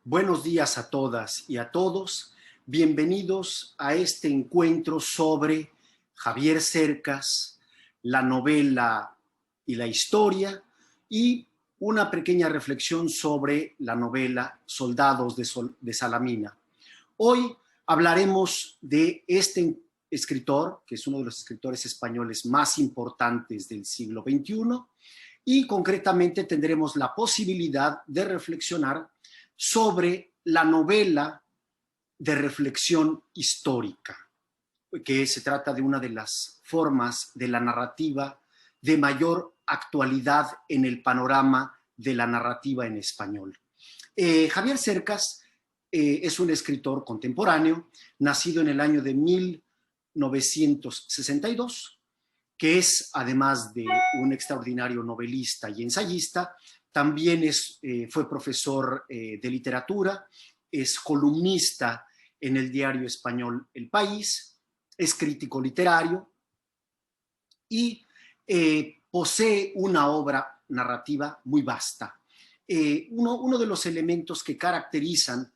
Buenos días a todas y a todos. Bienvenidos a este encuentro sobre Javier Cercas, la novela y la historia, y una pequeña reflexión sobre la novela Soldados de Salamina. Hoy hablaremos de este escritor, que es uno de los escritores españoles más importantes del siglo XXI, y concretamente tendremos la posibilidad de reflexionar sobre la novela de reflexión histórica, que se trata de una de las formas de la narrativa de mayor actualidad en el panorama de la narrativa en español. Javier Cercas es un escritor contemporáneo, nacido en el año de 1962, que es, además de un extraordinario novelista y ensayista, también fue profesor de literatura, es columnista en el diario español El País, es crítico literario y posee una obra narrativa muy vasta. Uno de los elementos que caracterizan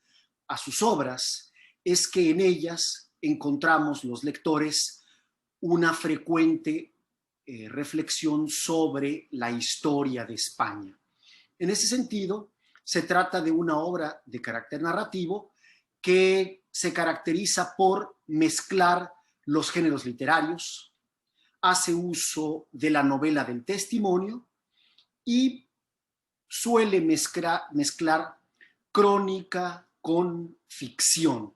a sus obras es que en ellas encontramos los lectores una frecuente reflexión sobre la historia de España. En ese sentido, se trata de una obra de carácter narrativo que se caracteriza por mezclar los géneros literarios, hace uso de la novela del testimonio y suele mezclar crónica con ficción.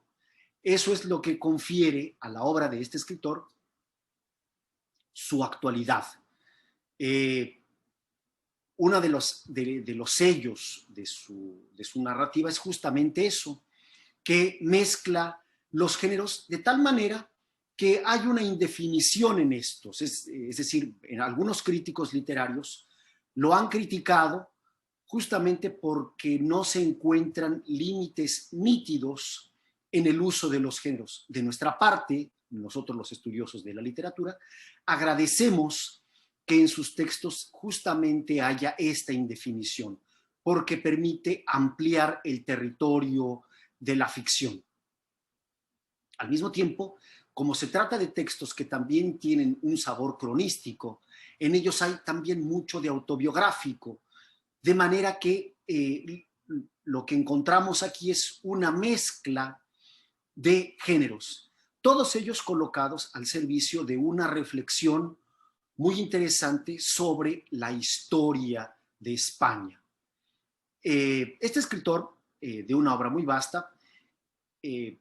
Eso es lo que confiere a la obra de este escritor su actualidad. Uno de los sellos de su narrativa es justamente eso, que mezcla los géneros de tal manera que hay una indefinición en estos. Es decir, en algunos críticos literarios lo han criticado justamente porque no se encuentran límites nítidos en el uso de los géneros. De nuestra parte, nosotros los estudiosos de la literatura, agradecemos que en sus textos justamente haya esta indefinición, porque permite ampliar el territorio de la ficción. Al mismo tiempo, como se trata de textos que también tienen un sabor cronístico, en ellos hay también mucho de autobiográfico, de manera que lo que encontramos aquí es una mezcla de géneros, todos ellos colocados al servicio de una reflexión muy interesante sobre la historia de España. Este escritor, de una obra muy vasta,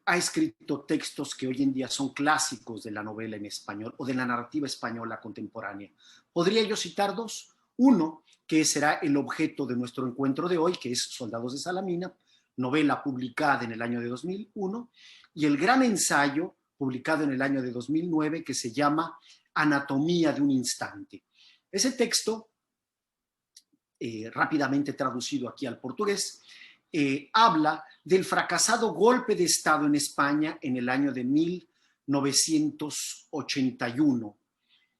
ha escrito textos que hoy en día son clásicos de la novela en español o de la narrativa española contemporánea. Podría yo citar dos. Uno, que será el objeto de nuestro encuentro de hoy, que es Soldados de Salamina, novela publicada en el año de 2001, y el gran ensayo publicado en el año de 2009 que se llama Anatomía de un instante. Ese texto, rápidamente traducido aquí al portugués, habla del fracasado golpe de Estado en España en el año de 1981,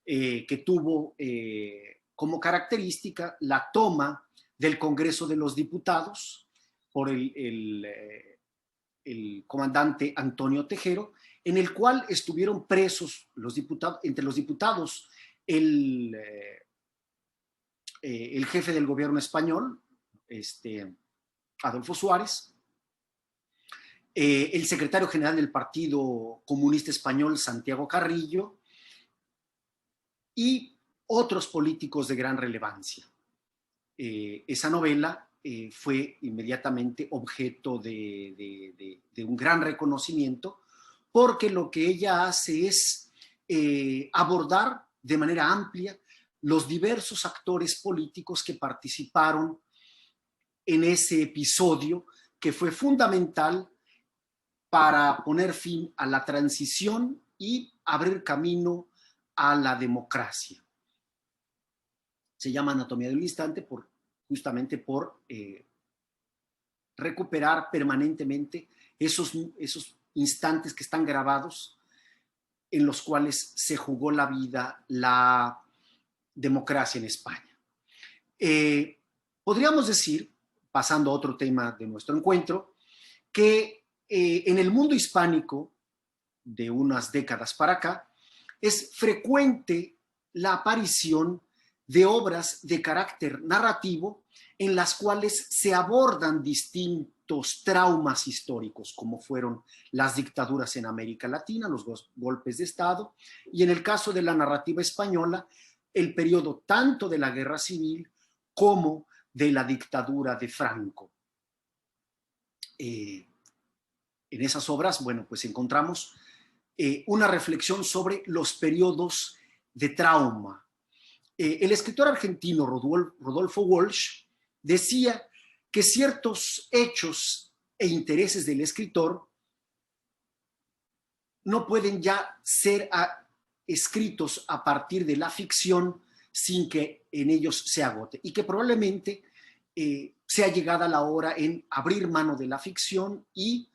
que tuvo como característica la toma del Congreso de los Diputados por el comandante Antonio Tejero, en el cual estuvieron presos entre los diputados el jefe del gobierno español, Adolfo Suárez, el secretario general del Partido Comunista Español, Santiago Carrillo, y otros políticos de gran relevancia. Esa novela fue inmediatamente objeto de un gran reconocimiento, porque lo que ella hace es abordar de manera amplia los diversos actores políticos que participaron en ese episodio, que fue fundamental para poner fin a la transición y abrir camino a la democracia. Se llama Anatomía del Instante justamente por recuperar permanentemente esos instantes que están grabados, en los cuales se jugó la vida la democracia en España. Podríamos decir, pasando a otro tema de nuestro encuentro, que en el mundo hispánico, de unas décadas para acá, es frecuente la aparición de obras de carácter narrativo en las cuales se abordan distintos traumas históricos, como fueron las dictaduras en América Latina, los golpes de Estado, y en el caso de la narrativa española, el periodo tanto de la Guerra Civil como de la dictadura de Franco. En esas obras, bueno, pues encontramos una reflexión sobre los periodos de trauma. El escritor argentino Rodolfo Walsh decía que ciertos hechos e intereses del escritor no pueden ya ser escritos a partir de la ficción sin que en ellos se agote, y que probablemente sea llegada la hora en abrir mano de la ficción y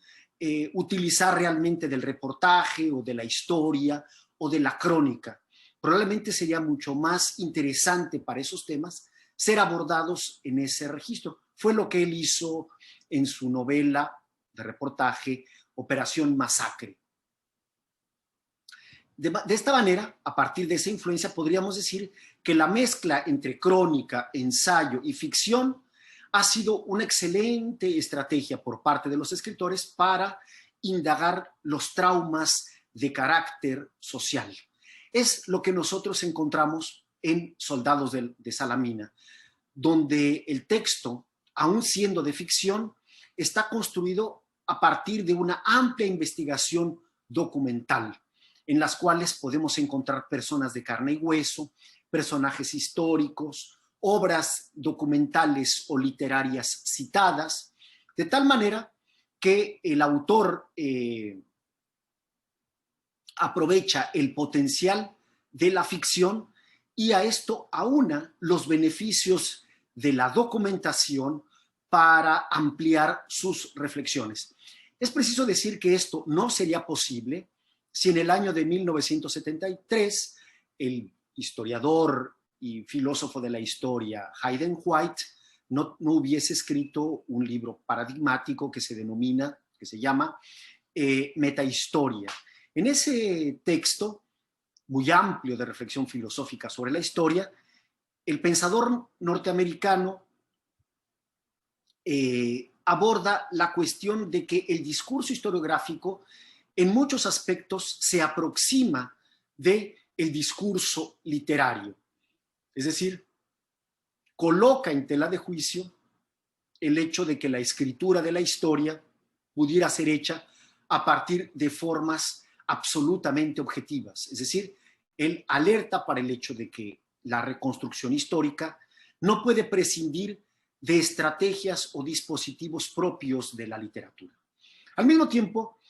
utilizar realmente del reportaje o de la historia o de la crónica. Probablemente sería mucho más interesante para esos temas ser abordados en ese registro. Fue lo que él hizo en su novela de reportaje Operación Masacre. De esta manera, a partir de esa influencia, podríamos decir que la mezcla entre crónica, ensayo y ficción ha sido una excelente estrategia por parte de los escritores para indagar los traumas de carácter social. Es lo que nosotros encontramos en Soldados de Salamina, donde el texto, aun siendo de ficción, está construido a partir de una amplia investigación documental, en las cuales podemos encontrar personas de carne y hueso, personajes históricos, obras documentales o literarias citadas, de tal manera que el autor aprovecha el potencial de la ficción y a esto aúna los beneficios de la documentación para ampliar sus reflexiones. Es preciso decir que esto no sería posible si en el año de 1973 el historiador y filósofo de la historia Hayden White no hubiese escrito un libro paradigmático que se llama Metahistoria. En ese texto, muy amplio de reflexión filosófica sobre la historia, el pensador norteamericano aborda la cuestión de que el discurso historiográfico en muchos aspectos se aproxima del discurso literario. Es decir, coloca en tela de juicio el hecho de que la escritura de la historia pudiera ser hecha a partir de formas absolutamente objetivas. Es decir, él alerta para el hecho de que la reconstrucción histórica no puede prescindir de estrategias o dispositivos propios de la literatura. Al mismo tiempo,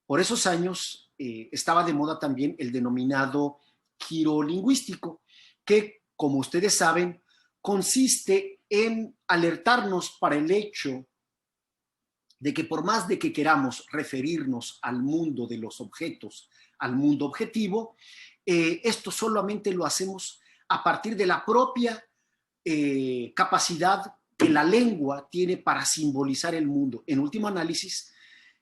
por esos años estaba de moda también el denominado giro lingüístico, que, como ustedes saben, consiste en alertarnos para el hecho de que por más de que queramos referirnos al mundo de los objetos, al mundo objetivo, esto solamente lo hacemos a partir de la propia capacidad que la lengua tiene para simbolizar el mundo. En último análisis,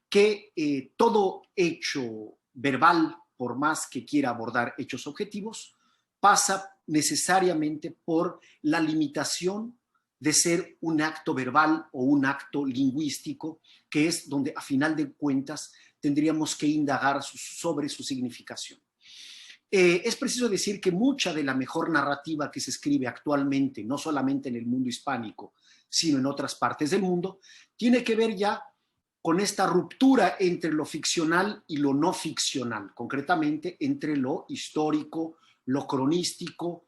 que todo hecho verbal, por más que quiera abordar hechos objetivos, pasa necesariamente por la limitación de ser un acto verbal o un acto lingüístico, que es donde a final de cuentas tendríamos que indagar sobre su significación. Es preciso decir que mucha de la mejor narrativa que se escribe actualmente, no solamente en el mundo hispánico, sino en otras partes del mundo, tiene que ver ya con esta ruptura entre lo ficcional y lo no ficcional, concretamente entre lo histórico, lo cronístico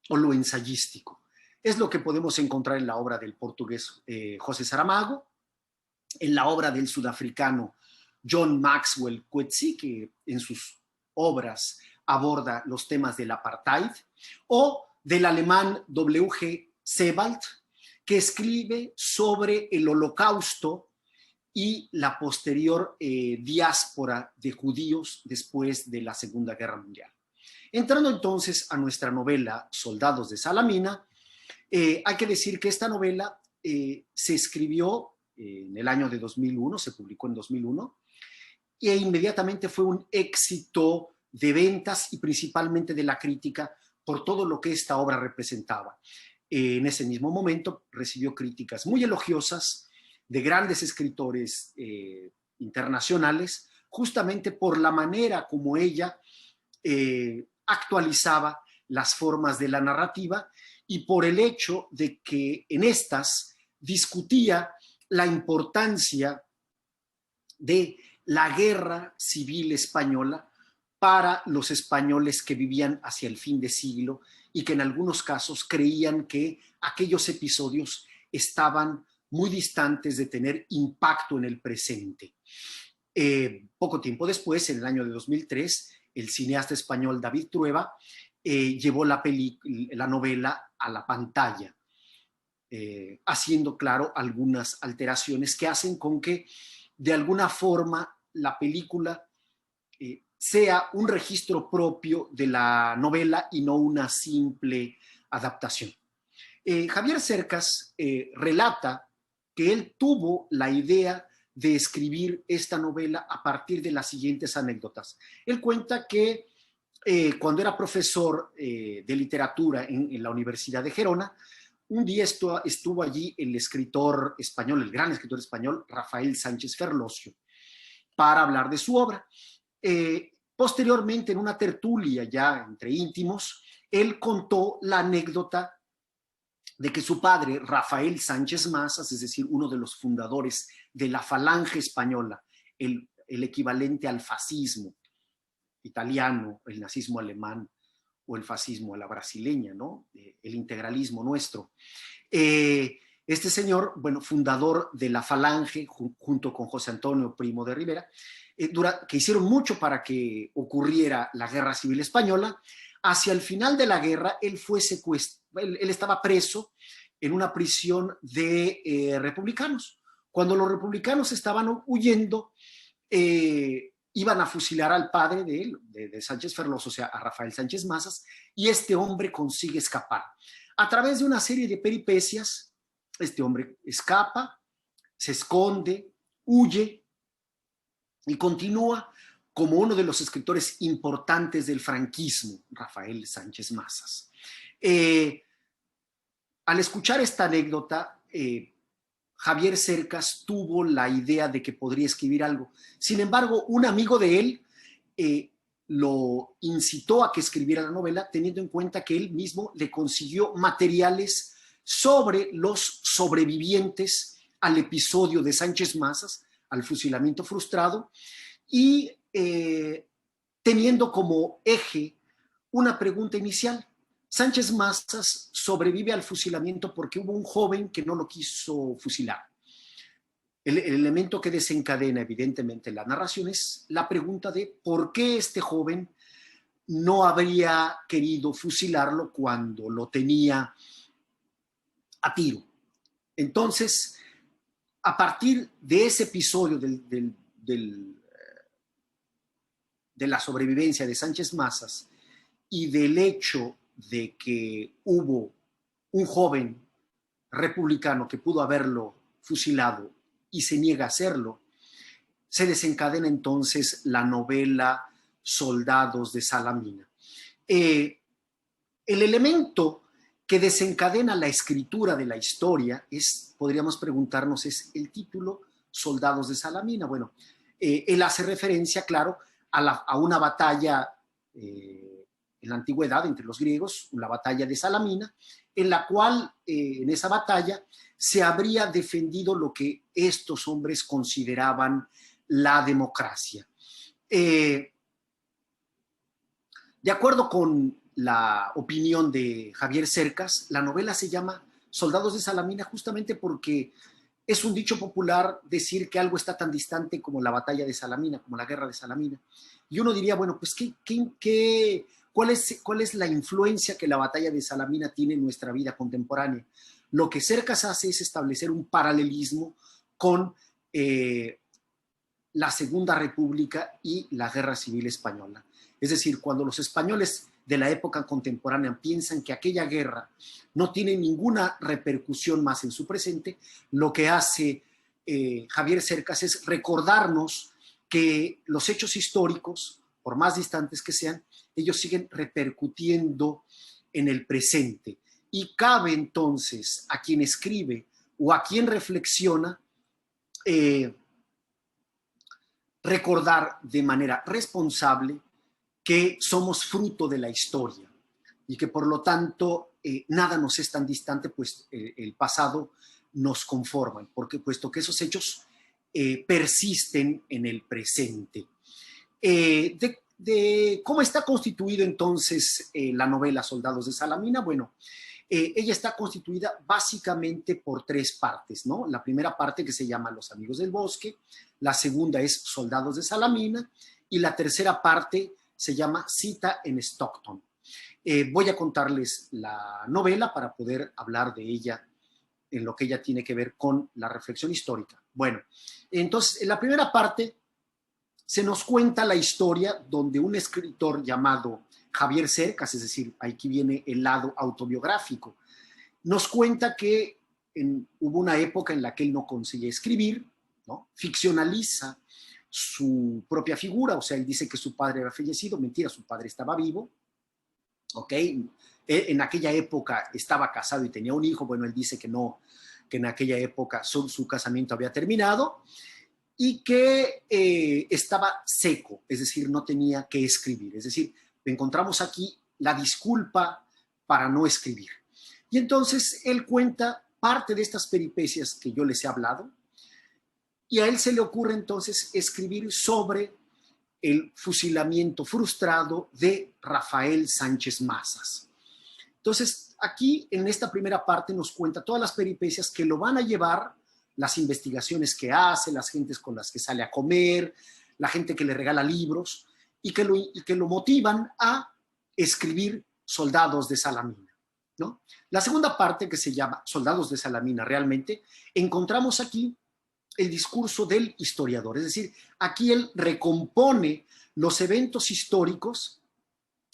o lo ensayístico. Es lo que podemos encontrar en la obra del portugués José Saramago, en la obra del sudafricano John Maxwell Coetzee, que en sus obras aborda los temas del apartheid, o del alemán W.G. Sebald, que escribe sobre el Holocausto y la posterior diáspora de judíos después de la Segunda Guerra Mundial. Entrando entonces a nuestra novela Soldados de Salamina, hay que decir que esta novela se escribió en el año de 2001, se publicó en 2001, e inmediatamente fue un éxito de ventas y principalmente de la crítica por todo lo que esta obra representaba. En ese mismo momento recibió críticas muy elogiosas de grandes escritores internacionales, justamente por la manera como ella actualizaba las formas de la narrativa y por el hecho de que en estas discutía la importancia de la guerra civil española para los españoles que vivían hacia el fin de siglo y que en algunos casos creían que aquellos episodios estaban muy distantes de tener impacto en el presente. Poco tiempo después, en el año de 2003, el cineasta español David Trueba llevó la novela a la pantalla, haciendo, claro, algunas alteraciones que hacen con que de alguna forma la película sea un registro propio de la novela y no una simple adaptación. Javier Cercas relata que él tuvo la idea de escribir esta novela a partir de las siguientes anécdotas. Él cuenta que cuando era profesor de literatura en la Universidad de Gerona, un día estuvo allí el escritor español, el gran escritor español, Rafael Sánchez Ferlosio, para hablar de su obra. Posteriormente, en una tertulia ya entre íntimos, él contó la anécdota de que su padre, Rafael Sánchez Mazas, es decir, uno de los fundadores de la Falange Española, el equivalente al fascismo italiano, el nazismo alemán o el fascismo a la brasileña, ¿no? El integralismo nuestro. Este señor, bueno, fundador de la Falange, junto con José Antonio Primo de Rivera, que hicieron mucho para que ocurriera la Guerra Civil Española. Hacia el final de la guerra, él fue secuestrado, él estaba preso en una prisión de republicanos. Cuando los republicanos estaban huyendo, iban a fusilar al padre de él, de Sánchez Ferlosio, o sea, a Rafael Sánchez Mazas, y este hombre consigue escapar. A través de una serie de peripecias, este hombre escapa, se esconde, huye y continúa como uno de los escritores importantes del franquismo, Rafael Sánchez Mazas. Al escuchar esta anécdota, Javier Cercas tuvo la idea de que podría escribir algo. Sin embargo, un amigo de él lo incitó a que escribiera la novela, teniendo en cuenta que él mismo le consiguió materiales sobre los sobrevivientes al episodio de Sánchez Mazas, al fusilamiento frustrado, y teniendo como eje una pregunta inicial. Sánchez Mazas sobrevive al fusilamiento porque hubo un joven que no lo quiso fusilar. El elemento que desencadena evidentemente la narración es la pregunta de por qué este joven no habría querido fusilarlo cuando lo tenía a tiro. Entonces, a partir de ese episodio de la sobrevivencia de Sánchez Mazas y del hecho de que hubo un joven republicano que pudo haberlo fusilado y se niega a hacerlo, se desencadena entonces la novela Soldados de Salamina. El elemento que desencadena la escritura de la historia es, podríamos preguntarnos, es el título Soldados de Salamina. Bueno, él hace referencia, claro, a una batalla en la antigüedad entre los griegos, la batalla de Salamina, en la cual, en esa batalla, se habría defendido lo que estos hombres consideraban la democracia. De acuerdo con la opinión de Javier Cercas, la novela se llama Soldados de Salamina justamente porque es un dicho popular decir que algo está tan distante como la batalla de Salamina, como la guerra de Salamina. Y uno diría, bueno, pues, ¿cuál es la influencia que la batalla de Salamina tiene en nuestra vida contemporánea? Lo que Cercas hace es establecer un paralelismo con la Segunda República y la Guerra Civil Española. Es decir, cuando los españoles de la época contemporánea piensan que aquella guerra no tiene ninguna repercusión más en su presente, lo que hace Javier Cercas es recordarnos que los hechos históricos, por más distantes que sean, ellos siguen repercutiendo en el presente. Y cabe entonces a quien escribe o a quien reflexiona recordar de manera responsable que somos fruto de la historia y que por lo tanto nada nos es tan distante, pues el pasado nos conforma, porque puesto que esos hechos persisten en el presente. De cómo está constituido entonces la novela Soldados de Salamina. Bueno, ella está constituida básicamente por tres partes, ¿no? La primera parte, que se llama Los Amigos del Bosque, la segunda es Soldados de Salamina y la tercera parte se llama Cita en Stockton. Voy a contarles la novela para poder hablar de ella en lo que ella tiene que ver con la reflexión histórica. Bueno, entonces, en la primera parte se nos cuenta la historia donde un escritor llamado Javier Cercas, es decir, aquí viene el lado autobiográfico, nos cuenta que hubo una época en la que él no conseguía escribir, ¿no? Ficcionaliza su propia figura, o sea, él dice que su padre había fallecido, mentira, su padre estaba vivo, ¿ok? En aquella época estaba casado y tenía un hijo, bueno, él dice que no, que en aquella época su casamiento había terminado y que estaba seco, es decir, no tenía que escribir, es decir, encontramos aquí la disculpa para no escribir. Y entonces él cuenta parte de estas peripecias que yo les he hablado y a él se le ocurre entonces escribir sobre el fusilamiento frustrado de Rafael Sánchez Mazas. Entonces, aquí en esta primera parte nos cuenta todas las peripecias que lo van a llevar, las investigaciones que hace, las gentes con las que sale a comer, la gente que le regala libros y que lo motivan a escribir Soldados de Salamina, ¿no? La segunda parte, que se llama Soldados de Salamina, realmente encontramos aquí el discurso del historiador, es decir, aquí él recompone los eventos históricos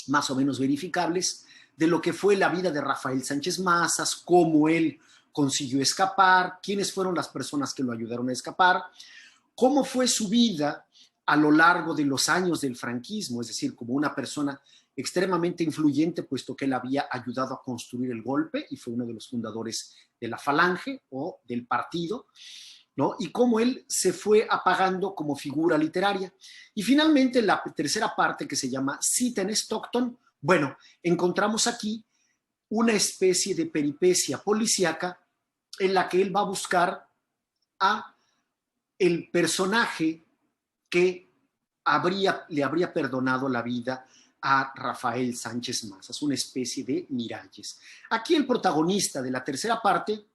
más o menos verificables de lo que fue la vida de Rafael Sánchez Mazas, cómo él consiguió escapar, quiénes fueron las personas que lo ayudaron a escapar, cómo fue su vida a lo largo de los años del franquismo, es decir, como una persona extremadamente influyente, puesto que él había ayudado a construir el golpe y fue uno de los fundadores de la Falange o del partido, ¿no? Y cómo él se fue apagando como figura literaria. Y finalmente, la tercera parte, que se llama Cita en Stockton, bueno, encontramos aquí una especie de peripecia policíaca en la que él va a buscar a el personaje que le habría perdonado la vida a Rafael Sánchez Mazas, una especie de Miralles. Aquí el protagonista de la tercera parte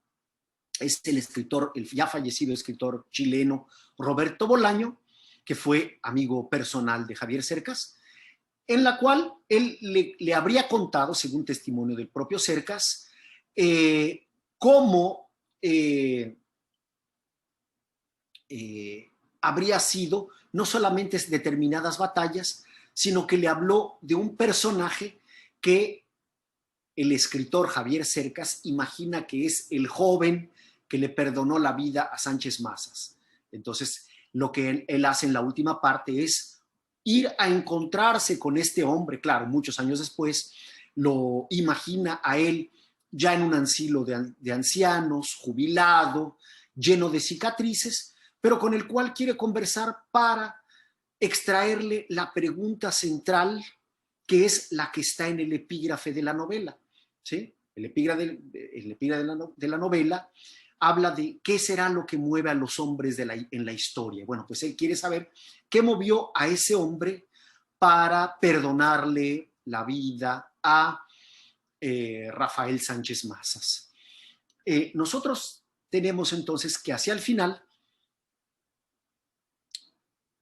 es el escritor, el ya fallecido escritor chileno Roberto Bolaño, que fue amigo personal de Javier Cercas, en la cual él le habría contado, según testimonio del propio Cercas, cómo habría sido no solamente determinadas batallas, sino que le habló de un personaje que el escritor Javier Cercas imagina que es el joven que le perdonó la vida a Sánchez Mazas. Entonces, lo que él hace en la última parte es ir a encontrarse con este hombre, claro, muchos años después, lo imagina a él ya en un asilo de ancianos, jubilado, lleno de cicatrices, pero con el cual quiere conversar para extraerle la pregunta central, que es la que está en el epígrafe de la novela, ¿sí? El epígrafe de la novela habla de qué será lo que mueve a los hombres en la historia. Bueno, pues él quiere saber qué movió a ese hombre para perdonarle la vida a Rafael Sánchez Mazas. Nosotros tenemos entonces que hacia el final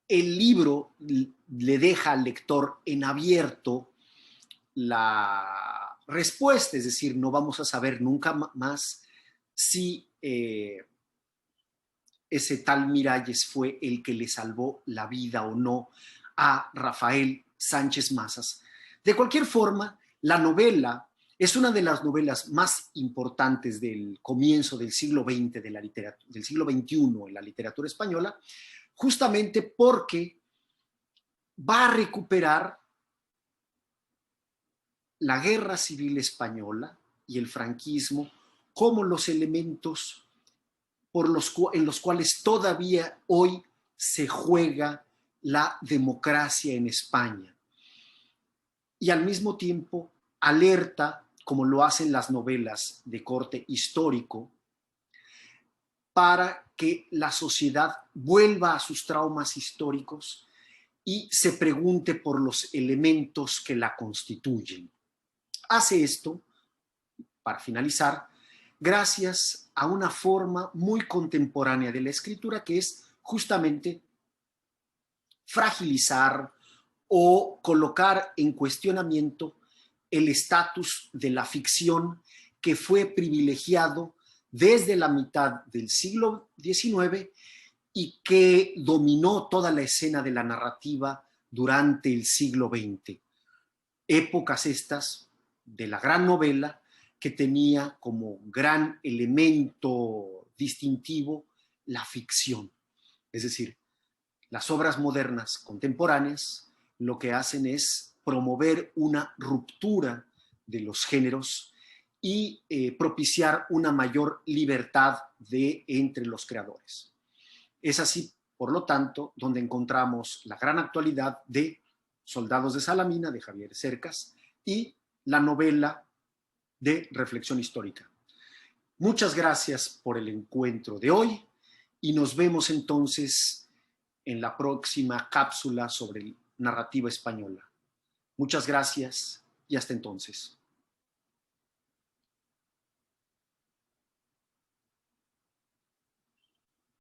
el libro le deja al lector en abierto la respuesta, es decir, no vamos a saber nunca más si ese tal Miralles fue el que le salvó la vida o no a Rafael Sánchez Mazas. De cualquier forma, la novela Es una de las novelas más importantes del comienzo del siglo XX, del siglo XXI en la literatura española, justamente porque va a recuperar la Guerra Civil Española y el franquismo como los elementos en los cuales todavía hoy se juega la democracia en España. Y al mismo tiempo alerta, como lo hacen las novelas de corte histórico, para que la sociedad vuelva a sus traumas históricos y se pregunte por los elementos que la constituyen. Hace esto, para finalizar, gracias a una forma muy contemporánea de la escritura, que es justamente fragilizar o colocar en cuestionamiento el estatus de la ficción que fue privilegiado desde la mitad del siglo XIX y que dominó toda la escena de la narrativa durante el siglo XX. Épocas estas de la gran novela que tenía como gran elemento distintivo la ficción. Es decir, las obras modernas contemporáneas lo que hacen es promover una ruptura de los géneros y propiciar una mayor libertad entre los creadores. Es así, por lo tanto, donde encontramos la gran actualidad de Soldados de Salamina, de Javier Cercas, y la novela de reflexión histórica. Muchas gracias por el encuentro de hoy y nos vemos entonces en la próxima cápsula sobre narrativa española. Muchas gracias y hasta entonces.